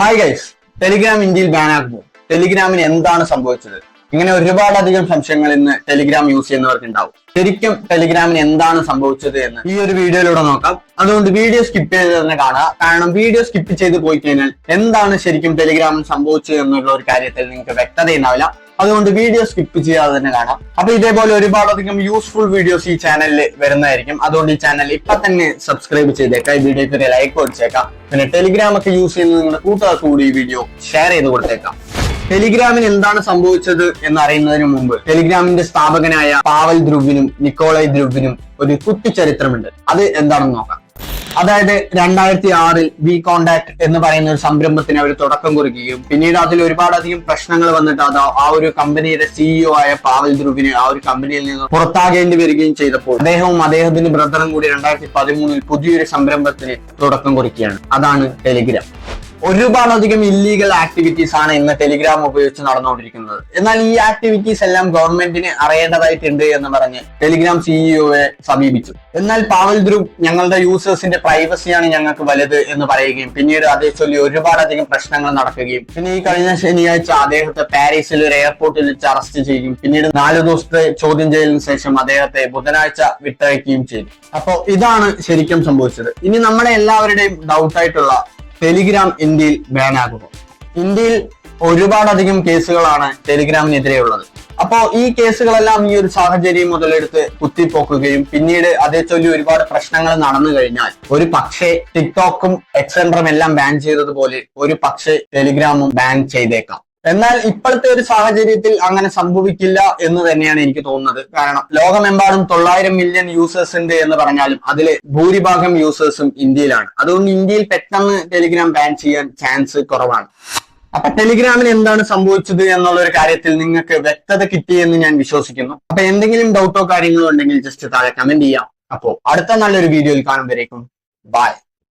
Hi guys, Telegram ഇന്ത്യയിൽ ban ആകുമോ? ടെലിഗ്രാമിന് എന്താണ് സംഭവിച്ചത്? ഇങ്ങനെ ഒരുപാടധികം സംശയങ്ങൾ ഇന്ന് ടെലിഗ്രാം യൂസ് ചെയ്യുന്നവർക്ക് ഉണ്ടാവും. ശരിക്കും ടെലിഗ്രാമിന് എന്താണ് സംഭവിച്ചത് എന്ന് ഈ ഒരു വീഡിയോയിലൂടെ നോക്കാം. അതുകൊണ്ട് വീഡിയോ സ്കിപ്പ് ചെയ്ത് തന്നെ കാണുക. കാരണം വീഡിയോ സ്കിപ്പ് ചെയ്ത് പോയി കഴിഞ്ഞാൽ എന്താണ് ശരിക്കും ടെലിഗ്രാമിന് സംഭവിച്ചത് എന്നുള്ള ഒരു കാര്യത്തിൽ നിങ്ങൾക്ക് വ്യക്തത ഉണ്ടാവില്ല. അതുകൊണ്ട് വീഡിയോ സ്കിപ്പ് ചെയ്യാതെ തന്നെ കാണാം. അപ്പൊ ഇതേപോലെ ഒരുപാടധികം യൂസ്ഫുൾ വീഡിയോസ് ഈ ചാനലിൽ വരുന്നതായിരിക്കും. അതുകൊണ്ട് ഈ ചാനൽ ഇപ്പൊ തന്നെ സബ്സ്ക്രൈബ് ചെയ്തേക്കാം, ഈ വീഡിയോക്ക് ഒരു ലൈക്ക് കൊടുത്തേക്കാം. പിന്നെ ടെലിഗ്രാം ഒക്കെ യൂസ് ചെയ്യുന്ന നിങ്ങളുടെ കൂട്ടുകാർക്ക് കൂടി ഈ വീഡിയോ ഷെയർ ചെയ്ത് കൊടുത്തേക്കാം. ടെലിഗ്രാമിന് എന്താണ് സംഭവിച്ചത് എന്ന് അറിയുന്നതിന് മുമ്പ് ടെലിഗ്രാമിന്റെ സ്ഥാപകനായ പാവൽ ധ്രുവിനും നിക്കോളായ് ധ്രുവിനും ഒരു കുട്ടിച്ചരിത്രമുണ്ട്. അത് എന്താണെന്ന് നോക്കാം. അതായത് 2006 വി കോണ്ടാക്ട് എന്ന് പറയുന്ന ഒരു സംരംഭത്തിന് അവർ തുടക്കം കുറിക്കുകയും പിന്നീട് അതിൽ ഒരുപാടധികം പ്രശ്നങ്ങൾ വന്നിട്ട് അത് ആ ഒരു കമ്പനിയുടെ സിഇഒ ആയ പാവൽ ധ്രുവിന് ആ ഒരു കമ്പനിയിൽ നിന്ന് പുറത്താകേണ്ടി വരികയും ചെയ്തപ്പോൾ അദ്ദേഹവും അദ്ദേഹത്തിന്റെ ബ്രദറും കൂടി 2013 പുതിയൊരു സംരംഭത്തിന് തുടക്കം കുറിക്കുകയാണ്. അതാണ് ടെലിഗ്രാം. ഒരുപാടധികം ഇല്ലീഗൽ ആക്ടിവിറ്റീസ് ആണ് ഇന്ന് ടെലിഗ്രാം ഉപയോഗിച്ച് നടന്നുകൊണ്ടിരിക്കുന്നത്. എന്നാൽ ഈ ആക്ടിവിറ്റീസ് എല്ലാം ഗവൺമെന്റിന് അറിയേണ്ടതായിട്ടുണ്ട് എന്ന് പറഞ്ഞ് ടെലിഗ്രാം സിഇഒയെ സമീപിച്ചു. എന്നാൽ പാവൽ ധ്രുവ് ഞങ്ങളുടെ യൂസേഴ്സിന്റെ പ്രൈവസിയാണ് ഞങ്ങൾക്ക് വലുത് എന്ന് പറയുകയും പിന്നീട് അതേ ചൊല്ലി ഒരുപാടധികം പ്രശ്നങ്ങൾ നടക്കുകയും പിന്നെ ഈ കഴിഞ്ഞ ശനിയാഴ്ച അദ്ദേഹത്തെ പാരീസിൽ ഒരു എയർപോർട്ടിൽ വെച്ച് അറസ്റ്റ് ചെയ്യുകയും പിന്നീട് 4 ദിവസത്തെ ചോദ്യം ചെയ്യലിന് ശേഷം അദ്ദേഹത്തെ ബുധനാഴ്ച വിട്ടയക്കുകയും ചെയ്തു. അപ്പോ ഇതാണ് ശരിക്കും സംഭവിച്ചത്. ഇനി നമ്മുടെ എല്ലാവരുടെയും ഡൗട്ടായിട്ടുള്ള ടെലിഗ്രാം ഇന്ത്യയിൽ ബാൻ ആകുമോ? ഇന്ത്യയിൽ ഒരുപാടധികം കേസുകളാണ് ടെലിഗ്രാമിനെതിരെയുള്ളത്. അപ്പോ ഈ കേസുകളെല്ലാം ഈ ഒരു സാഹചര്യം മുതലെടുത്ത് കുത്തിപ്പോക്കുകയും പിന്നീട് അതേ ചൊല്ലി ഒരുപാട് പ്രശ്നങ്ങൾ നടന്നു കഴിഞ്ഞാൽ ഒരു പക്ഷേ ടിക്ടോക്കും എക്സെൻഡറും എല്ലാം ബാൻ ചെയ്തതുപോലെ ഒരു പക്ഷേ ടെലിഗ്രാമും ബാൻ ചെയ്തേക്കാം. എന്നാൽ ഇപ്പോഴത്തെ ഒരു സാഹചര്യത്തിൽ അങ്ങനെ സംഭവിക്കില്ല എന്ന് തന്നെയാണ് എനിക്ക് തോന്നുന്നത്. കാരണം ലോകമെമ്പാടും 900 മില്യൺ യൂസേഴ്സ് ഉണ്ട് എന്ന് പറഞ്ഞാലും അതിലെ ഭൂരിഭാഗം യൂസേഴ്സും ഇന്ത്യയിലാണ്. അതുകൊണ്ട് ഇന്ത്യയിൽ പെട്ടെന്ന് ടെലിഗ്രാം ബാൻ ചെയ്യാൻ ചാൻസ് കുറവാണ്. അപ്പൊ ടെലിഗ്രാമിന് എന്താണ് സംഭവിച്ചത് എന്നുള്ള ഒരു കാര്യത്തിൽ നിങ്ങൾക്ക് വ്യക്തത കിട്ടിയെന്ന് ഞാൻ വിശ്വസിക്കുന്നു. അപ്പൊ എന്തെങ്കിലും ഡൗട്ടോ കാര്യങ്ങളോ ഉണ്ടെങ്കിൽ ജസ്റ്റ് താഴെ കമന്റ് ചെയ്യാം. അപ്പോ അടുത്ത നല്ലൊരു വീഡിയോയിൽ കാണുമ്പോഴേക്കും ബൈ.